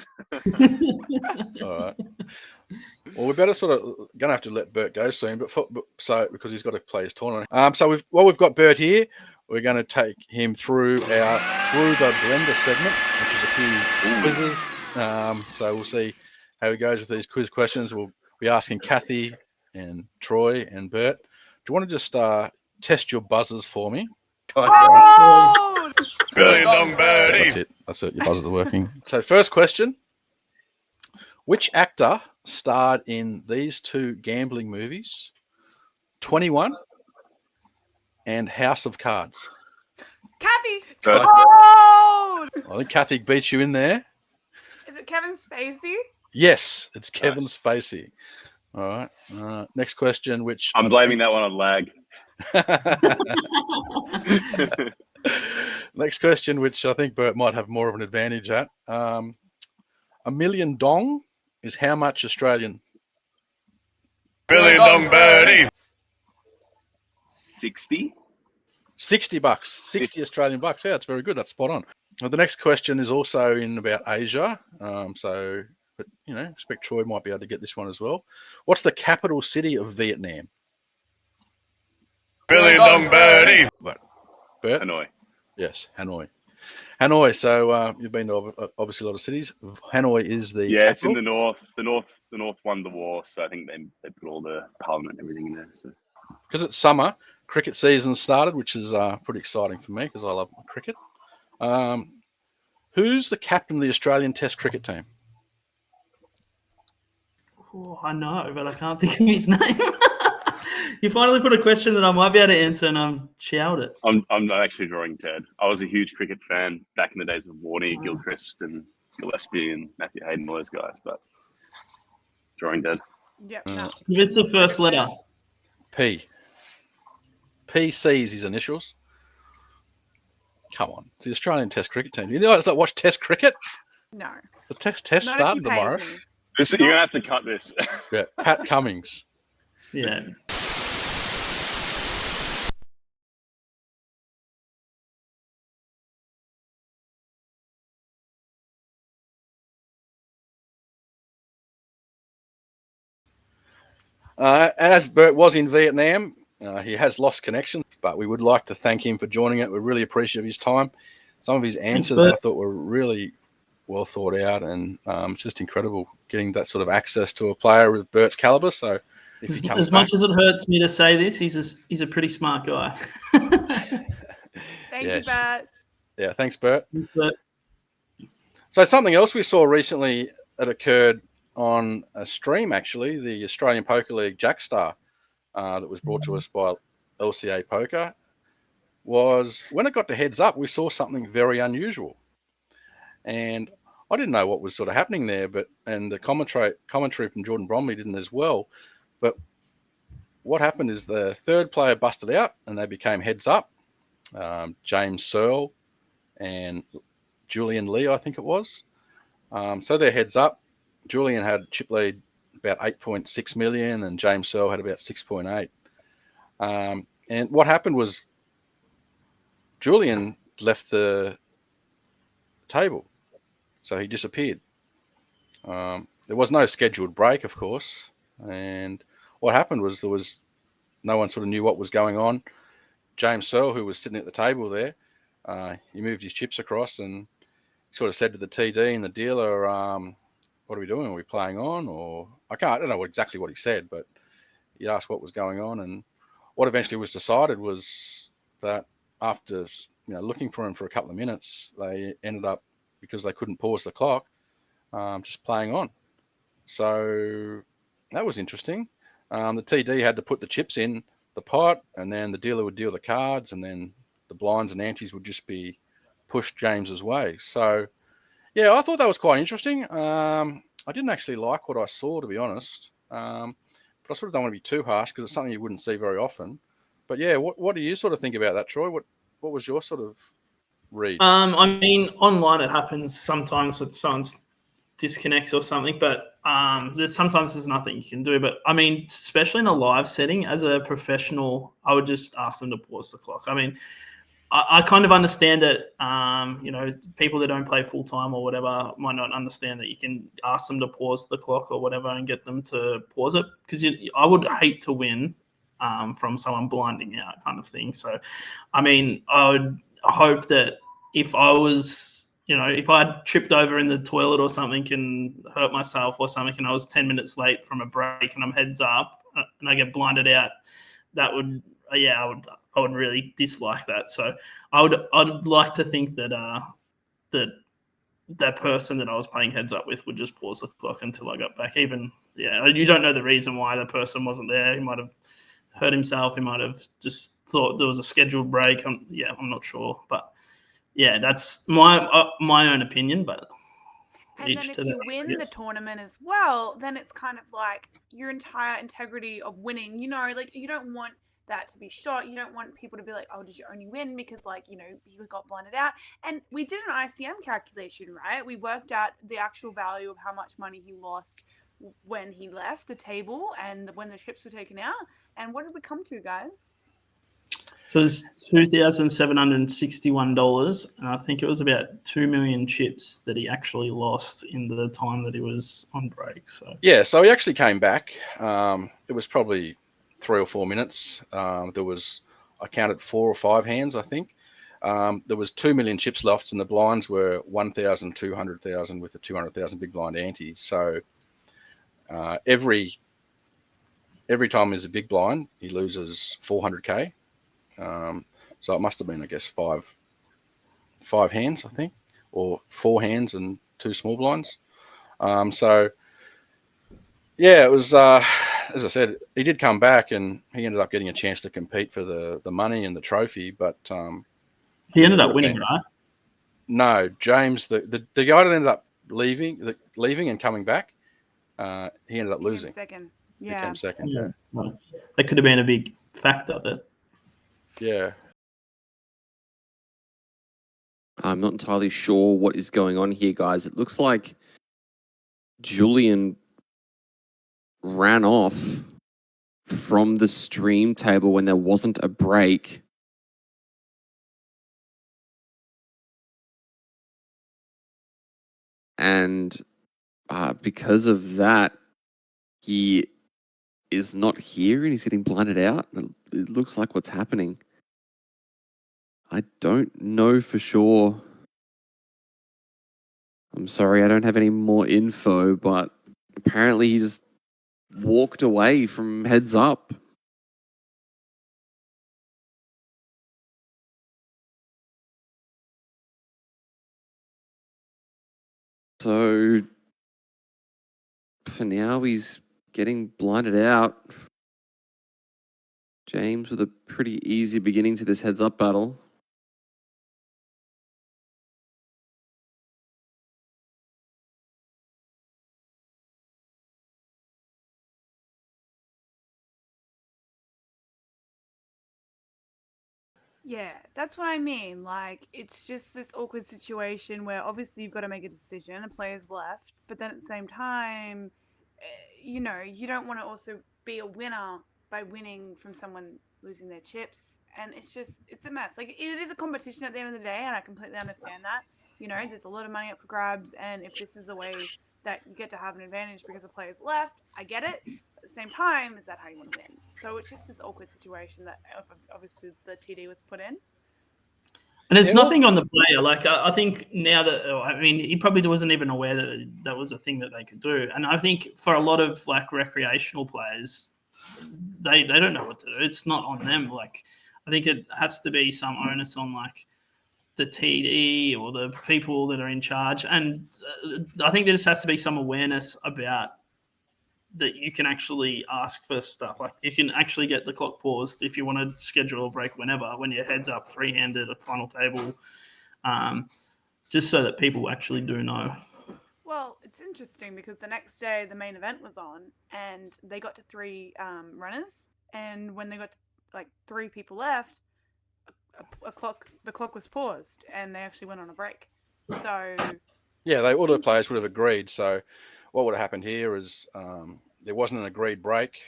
S1: All right. Well, we better sort of going to have to let Bert go soon, but because he's got to play his tournament. So we've got Bert here. We're going to take him through the blender segment, which is a few quizzes. So we'll see how he goes with these quiz questions. We'll be asking Cathy and Troy and Bert. Do you want to just test your buzzers for me?
S2: Oh!
S5: Billy Long Berty.
S1: That's it. Your buzzers are working. So first question. Which actor starred in these two gambling movies, 21 and House of Cards?
S2: Cathy!
S1: Oh! I think Cathy beats you in there.
S2: Is it Kevin Spacey?
S1: Yes, it's Kevin Spacey. All right. Next question, which...
S4: I'm blaming that one on lag.
S1: Next question, which I think Bert might have more of an advantage at. $1 million dong is how much Australian?
S5: Billy Long Berty.
S4: 60?
S1: $60. 60 Australian bucks. Yeah, that's very good. That's spot on. Well, the next question is also in about Asia. But expect Troy might be able to get this one as well. What's the capital city of Vietnam?
S5: Billy Long Berty.
S1: What? Bert?
S4: Hanoi.
S1: Yes, Hanoi. Hanoi. So you've been to obviously a lot of cities. Hanoi is the capital.
S4: It's in the north. The north won the war, so I think they put all the parliament and everything in there. So.
S1: Because it's summer, cricket season started, which is pretty exciting for me because I love cricket. Who's the captain of the Australian Test cricket team?
S3: Oh, I know, but I can't think of his name. You finally put a question that I might be able to answer, and I'm chowed it.
S4: I'm not actually drawing dead. I was a huge cricket fan back in the days of Warney, Gilchrist, and Gillespie, and Matthew Hayden, all those guys. But drawing dead.
S2: Yep. No.
S3: Give us the first letter.
S1: P. PC's his initials. Come on, it's the Australian Test cricket team. You guys don't watch Test cricket?
S2: No.
S1: The Test starting tomorrow.
S4: You're gonna have to cut this.
S1: Yeah, Pat Cummings.
S3: Yeah.
S1: As Bert was in Vietnam, he has lost connection, but we would like to thank him for joining it. We're really appreciative of his time. Some of his answers I thought were really well thought out, and it's just incredible getting that sort of access to a player with Bert's caliber. So, if he comes
S3: as much as it hurts me to say this, he's a pretty smart guy.
S2: Thank you, Bert.
S1: Yeah, thanks, Bert. So something else we saw recently that occurred on a stream, actually, the Australian Poker League Jackstar that was brought to us by LCA Poker, was when it got to heads up, we saw something very unusual. And I didn't know what was sort of happening there, and the commentary from Jordan Bromley didn't as well. But what happened is the third player busted out and they became heads up. James Searle and Julian Lee, I think it was. So they're heads up. Julian had chip lead about 8.6 million and James Searle had about 6.8. And what happened was Julian left the table. So he disappeared. There was no scheduled break, of course. And what happened was there was no one sort of knew what was going on. James Searle, who was sitting at the table there, he moved his chips across and sort of said to the TD and the dealer, what are we doing? Are we playing on? Or I don't know exactly what he said, but he asked what was going on. And what eventually was decided was that after looking for him for a couple of minutes, they ended up, because they couldn't pause the clock, just playing on. So that was interesting. the TD had to put the chips in the pot, and then the dealer would deal the cards, and then the blinds and antes would just be pushed James's way. So, yeah, I thought that was quite interesting. I didn't actually like what I saw, to be honest, but I sort of don't want to be too harsh because it's something you wouldn't see very often. But yeah, what do you sort of think about that, Troy? What was your sort of read?
S3: I mean, online it happens sometimes with someone's disconnects or something, but there's nothing you can do. But I mean, especially in a live setting, as a professional, I would just ask them to pause the clock. I mean, I kind of understand that, people that don't play full time or whatever might not understand that you can ask them to pause the clock or whatever and get them to pause it, because I would hate to win from someone blinding out kind of thing. So, I mean, I would hope that if I was, if I had tripped over in the toilet or something and hurt myself or something, and I was 10 minutes late from a break and I'm heads up and I get blinded out, that would, I would really dislike that. So I'd like to think that that person that I was playing heads up with would just pause the clock until I got back. Even, you don't know the reason why the person wasn't there. He might have hurt himself. He might have just thought there was a scheduled break. I'm not sure. But, yeah, that's my own opinion. But
S2: and then if you win the tournament as well, then it's kind of like your entire integrity of winning. You don't want that to be shot. You don't want people to be like, oh, did you only win because you got blinded out? And we did an ICM calculation, right? We worked out the actual value of how much money he lost when he left the table and when the chips were taken out. And what did we come to, guys?
S3: So it's $2,761, and I think it was about 2 million chips that he actually lost in the time that he was on break. So
S1: yeah, so he actually came back. It was probably 3 or 4 minutes. I counted 4 or 5 hands, I think. There was 2 million chips left, and the blinds were 1,000, 200,000 with a 200,000 big blind ante. So every time there's a big blind, he loses 400K. So it must have been, I guess, five hands, I think, or 4 hands and 2 small blinds. So yeah, it was, as I said, he did come back and he ended up getting a chance to compete for the money and the trophy, but
S3: he ended up winning, right?
S1: No, James, the guy that ended up leaving and coming back, he ended up losing.
S2: Second.
S1: Yeah. He came second. Yeah.
S3: That could have been a big factor there.
S1: Yeah.
S7: I'm not entirely sure what is going on here, guys. It looks like Julian ran off from the stream table when there wasn't a break. And because of that, he is not here and he's getting blinded out. It looks like what's happening. I don't know for sure. I'm sorry, I don't have any more info, but apparently he just walked away from heads up. So for now, he's getting blinded out. James with a pretty easy beginning to this heads up battle.
S2: Yeah, that's what I mean. Like, it's just this awkward situation where obviously you've got to make a decision. A player's left, but then at the same time, you don't want to also be a winner by winning from someone losing their chips. And it's a mess. Like, it is a competition at the end of the day, and I completely understand that. There's a lot of money up for grabs, and if this is the way that you get to have an advantage because a player's left, I get it. At the same time, is that how you want to win? So it's just this awkward situation that obviously the TD was put in.
S3: And it's nothing on the player. Like, I think now he probably wasn't even aware that that was a thing that they could do. And I think for a lot of like recreational players, they don't know what to do. It's not on them. Like, I think it has to be some onus on like the TD or the people that are in charge. And I think there just has to be some awareness about that you can actually ask for stuff. Like you can actually get the clock paused if you want to schedule a break whenever, when your head's up, three-handed, a final table, just so that people actually do know.
S2: Well, it's interesting because the next day the main event was on and they got to 3 runners, and when they got to, like 3 people left, the clock was paused and they actually went on a break. So
S1: yeah, all the players would have agreed. So what would have happened here is there wasn't an agreed break.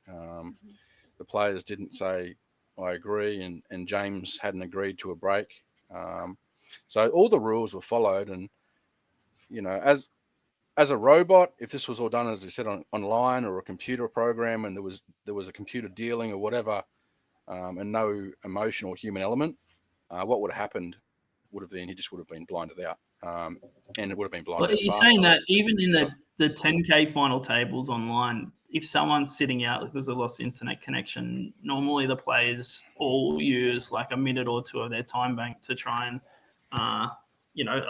S1: The players didn't say I agree, and James hadn't agreed to a break. So all the rules were followed, and as a robot, if this was all done, as I said, online or a computer program, and there was a computer dealing or whatever, and no emotional human element, what would have happened would have been he just would have been blinded out, and it would have been blinded out.
S3: You're saying that even in the 10K final tables online, if someone's sitting out, if there's a lost internet connection, normally the players all use like a minute or two of their time bank to try and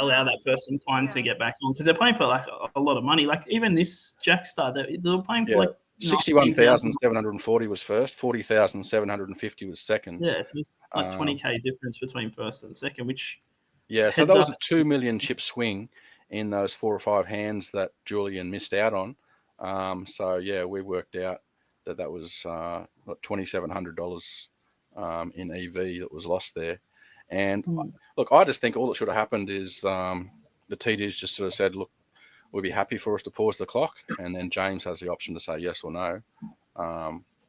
S3: allow that person time to get back on, because they're playing for like a lot of money. Like even this Jackstar, they're playing for like
S1: 61,740 was first, 40,750 was second.
S3: Yeah, it's like 20K difference between first and second, which
S1: so that was a 2 million chip swing in those 4 or 5 hands that Julian missed out on. We worked out that was $2,700 in EV that was lost there. And look, I just think all that should have happened is the TDs just sort of said, look, we'd be happy for us to pause the clock, and then James has the option to say yes or no.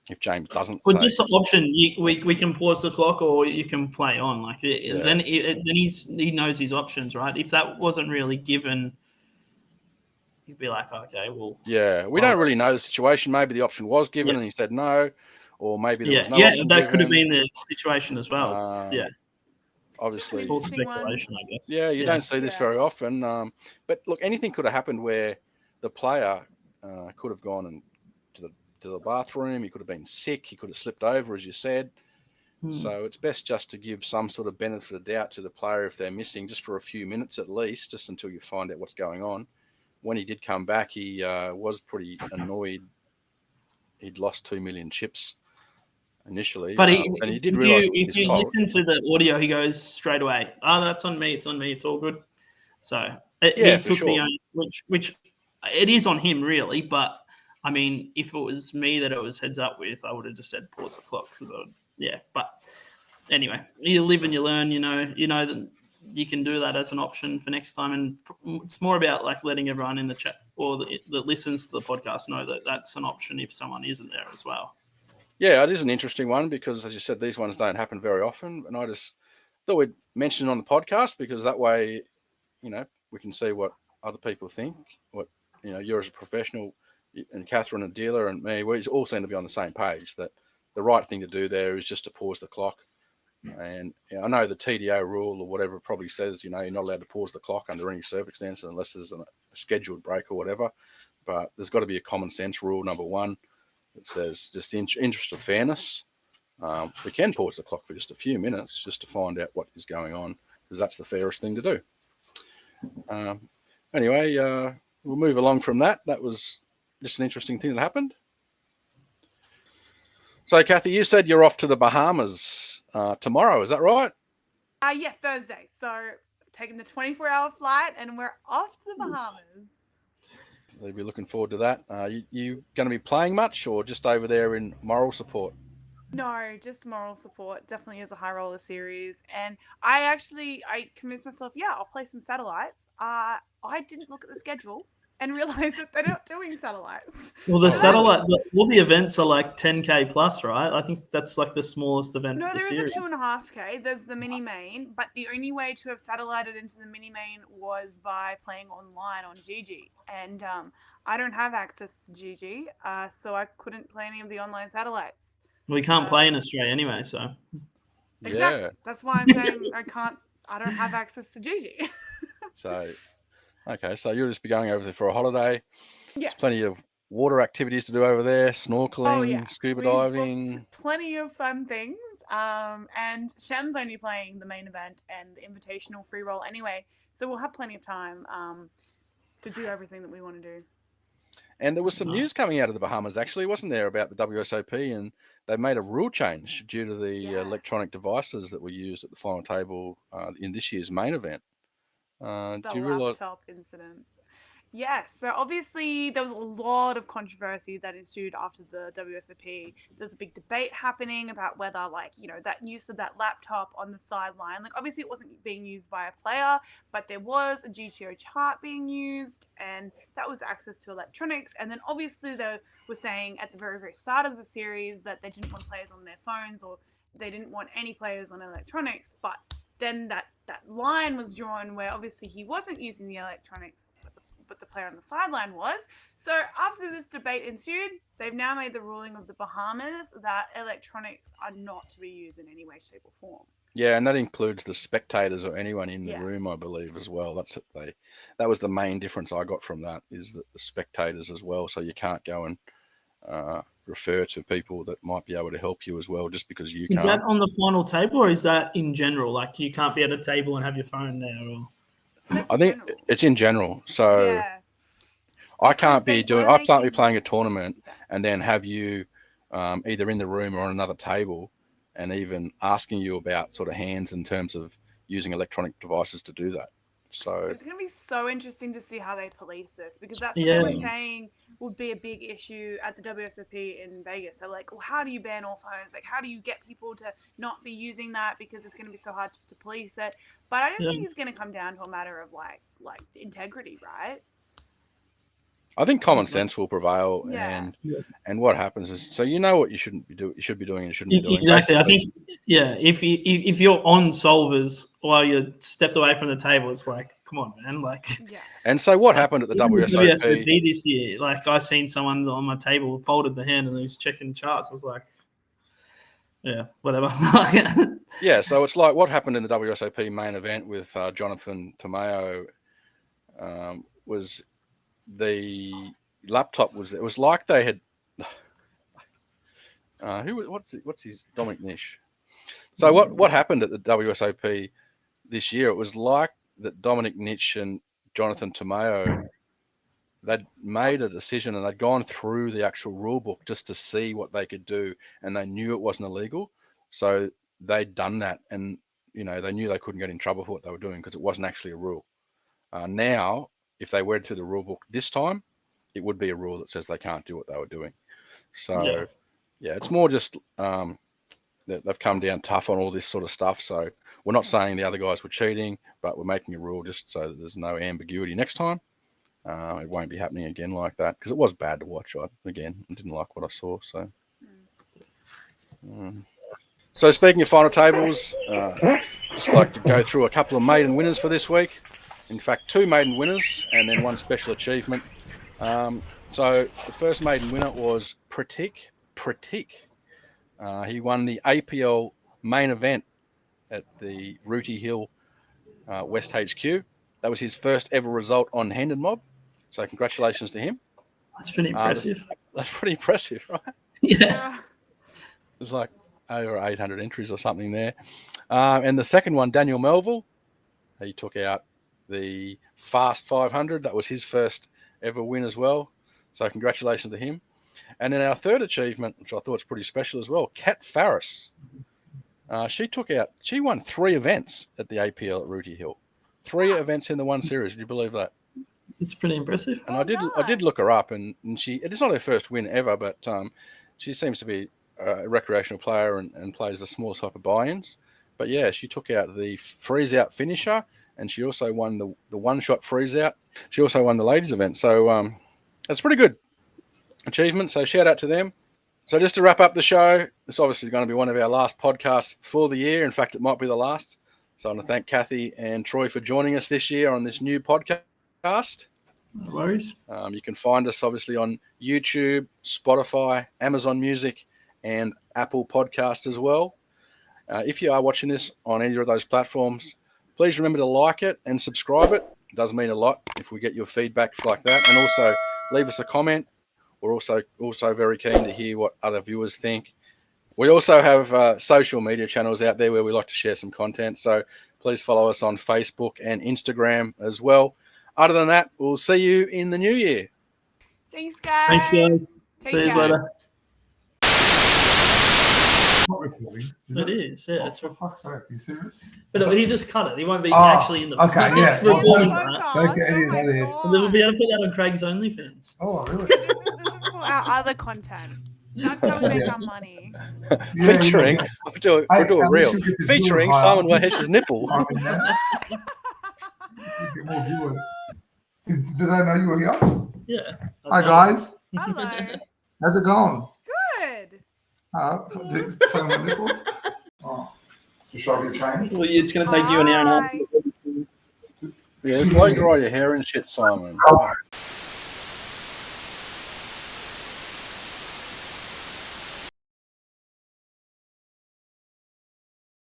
S1: If James doesn't,
S3: just the option, we can pause the clock or you can play on. Like then he knows his options, right? If that wasn't really given, he'd be like, okay, well,
S1: we don't really know the situation. Maybe the option was given and he said no, or maybe there was no option
S3: that
S1: given.
S3: could have been the situation as well.
S1: Obviously,
S3: it's all speculation, I guess.
S1: You don't see this very often. But look, anything could have happened where the player could have gone and to the bathroom. He could have been sick. He could have slipped over, as you said. So it's best just to give some sort of benefit of doubt to the player if they're missing, just for a few minutes at least, just until you find out what's going on. When he did come back, he was pretty annoyed. He'd lost 2 million chips initially,
S3: but
S1: and he did realise it was
S3: if
S1: his
S3: you
S1: fault.
S3: listen to the audio, he goes straight away, "Oh, that's on me. It's on me. It's all good." So he took the own, which it is on him really. But I mean, if it was me that it was heads up with, I would have just said pause the clock But anyway, you live and you learn. You know that you can do that as an option for next time, and it's more about like letting everyone in the chat or that listens to the podcast know that that's an option if someone isn't there as well.
S1: Yeah, it is an interesting one because, as you said, these ones don't happen very often. And I just thought we'd mention it on the podcast because that way, we can see what other people think. What you're as a professional, and Catherine, a dealer, and me, we all seem to be on the same page that the right thing to do there is just to pause the clock. And I know the TDO rule or whatever probably says, you're not allowed to pause the clock under any circumstances unless there's a scheduled break or whatever. But there's got to be a common sense rule, number one. It says, just in interest of fairness, we can pause the clock for just a few minutes just to find out what is going on, because that's the fairest thing to do. Anyway, we'll move along from that. That was just an interesting thing that happened. So, Cathy, you said you're off to the Bahamas tomorrow. Is that right?
S2: Yeah, Thursday. So, taking the 24-hour flight, and we're off to the Bahamas.
S1: They'll be looking forward to that. You going to be playing much, or just over there in moral support?
S2: No, just moral support. Definitely is a high roller series. And I convinced myself, I'll play some satellites. I didn't look at the schedule and realize that they're not doing satellites.
S3: Well, all the events are like 10K plus, right? I think that's like the smallest event.
S2: No,
S3: of the
S2: there
S3: series.
S2: is a 2.5K. There's the mini main, but the only way to have satellited into the mini main was by playing online on GG. And I don't have access to GG, so I couldn't play any of the online satellites.
S3: We can't play in Australia anyway, so.
S2: Exactly. Yeah. That's why I'm saying I don't have access to GG.
S1: So you'll just be going over there for a holiday.
S2: Yes.
S1: There's plenty of water activities to do over there, snorkeling, scuba diving.
S2: Plenty of fun things. And Shem's only playing the main event and the invitational free roll anyway. So we'll have plenty of time to do everything that we want to do.
S1: And there was some news coming out of the Bahamas, actually, wasn't there, about the WSOP, and they made a rule change due to the electronic devices that were used at the final table in this year's main event.
S2: The
S1: do you realize?
S2: laptop incident. Yes, so obviously there was a lot of controversy that ensued after the WSOP. There's a big debate happening about whether, like, you know, that use of that laptop on the sideline, like, obviously it wasn't being used by a player, but there was a GTO chart being used, and that was access to electronics. And then obviously they were saying at the very, very start of the series that they didn't want players on their phones, or they didn't want any players on electronics, but then that line was drawn where obviously he wasn't using the electronics, but the player on the sideline was. So after this debate ensued, they've now made the ruling of the Bahamas that electronics are not to be used in any way, shape, or form.
S1: Yeah, and that includes the spectators or anyone in the room, I believe, as well. That was the main difference I got from that, is that the spectators as well. So you can't go and refer to people that might be able to help you as well, just because you can't.
S3: Is that on the final table, or is that in general? Like, you can't be at a table and have your phone there, or?
S1: I think it's in general. So I can't be playing a tournament and then have you either in the room or on another table, and even asking you about sort of hands in terms of using electronic devices to do that. So
S2: it's going to be so interesting to see how they police this, because that's what they were saying would be a big issue at the WSOP in Vegas. They're like, well, how do you ban all phones? Like, how do you get people to not be using that, because it's going to be so hard to police it? But I just think it's going to come down to a matter of like integrity, right?
S1: I think common sense will prevail, and what happens is, so you know what you shouldn't be doing, you should be doing, and shouldn't be doing.
S3: Exactly. I think, if you're on solvers while you're stepped away from the table, it's like, come on, man. Like,
S1: And so what happened at the WSOP
S3: this year? Like, I seen someone on my table folded the hand and he was checking charts. I was like, yeah, whatever.
S1: Yeah, so it's like what happened in the WSOP main event with Jonathan Tomeo was the laptop it was like they had what's his Dominic Nish. So what happened at the WSOP this year? It was like that Dominic Nish and Jonathan Tomeo, they'd made a decision and they'd gone through the actual rule book just to see what they could do, and they knew it wasn't illegal. So they'd done that, and you know, they knew they couldn't get in trouble for what they were doing because it wasn't actually a rule. Now, if they went through the rule book this time, it would be a rule that says they can't do what they were doing. So, it's more just that they've come down tough on all this sort of stuff. So we're not saying the other guys were cheating, but we're making a rule just so that there's no ambiguity next time. It won't be happening again like that, because it was bad to watch. I didn't like what I saw. So, So speaking of final tables, just like to go through a couple of maiden winners for this week. In fact, 2 maiden winners and then 1 special achievement. So the first maiden winner was Pratik. He won the APL main event at the Rooty Hill West HQ. That was his first ever result on Handed Mob. So congratulations to him.
S3: That's pretty impressive.
S1: That's pretty impressive, right?
S3: Yeah.
S1: It was like over 800 entries or something there. And the second one, Daniel Melville, he took out the Fast 500. That was his first ever win as well. So congratulations to him. And then our third achievement, which I thought was pretty special as well, Kat Farris. She won 3 events at the APL at Rooty Hill. 3 events in the one series. Would you believe that?
S3: It's pretty impressive.
S1: And I did look her up, and it is not her first win ever, but she seems to be a recreational player and plays a small type of buy-ins. But yeah, she took out the freeze-out finisher, and she also won the one-shot freeze-out. She also won the ladies' event. So that's pretty good achievement. So shout out to them. So just to wrap up the show, it's obviously going to be one of our last podcasts for the year. In fact, it might be the last. So I want to thank Cathy and Troy for joining us this year on this new podcast.
S3: No worries.
S1: You can find us obviously on YouTube, Spotify, Amazon Music, and Apple Podcasts as well. If you are watching this on either of those platforms, please remember to like it and subscribe it. It does mean a lot if we get your feedback like that. And also leave us a comment. We're also very keen to hear what other viewers think. We also have social media channels out there where we like to share some content. So please follow us on Facebook and Instagram as well. Other than that, we'll see you in the new year.
S2: Thanks, guys.
S3: Thanks, guys.
S2: Take
S3: See you
S2: care.
S3: later.
S8: Not recording.
S3: It is, yeah. It's
S8: for fuck's sake, are you serious?
S3: But he just cut it. He won't be actually in the
S8: okay, yeah.
S3: It's recording
S2: Podcast.
S3: that.
S8: Don't get any of that in.
S2: God.
S3: And then we'll be able to put that on Craig's OnlyFans.
S8: Oh, really?
S2: This is for our other content. That's how we make our money.
S1: Featuring,
S8: Yeah.
S1: we'll do a
S8: we
S1: reel.
S8: should get the
S1: Featuring
S8: viewers higher.
S1: Simon Wahesh's nipple.
S8: I mean, that. You get more viewers. Did they know you were here?
S3: Yeah.
S8: Hi, guys.
S2: Hello.
S8: How's it going?
S2: Good.
S8: Playing my nipples? Oh. Should I get changed?
S3: Well, it's going to take you an hour and a half.
S2: Bye.
S1: Yeah, blow dry your hair and shit, Simon.
S8: Oh.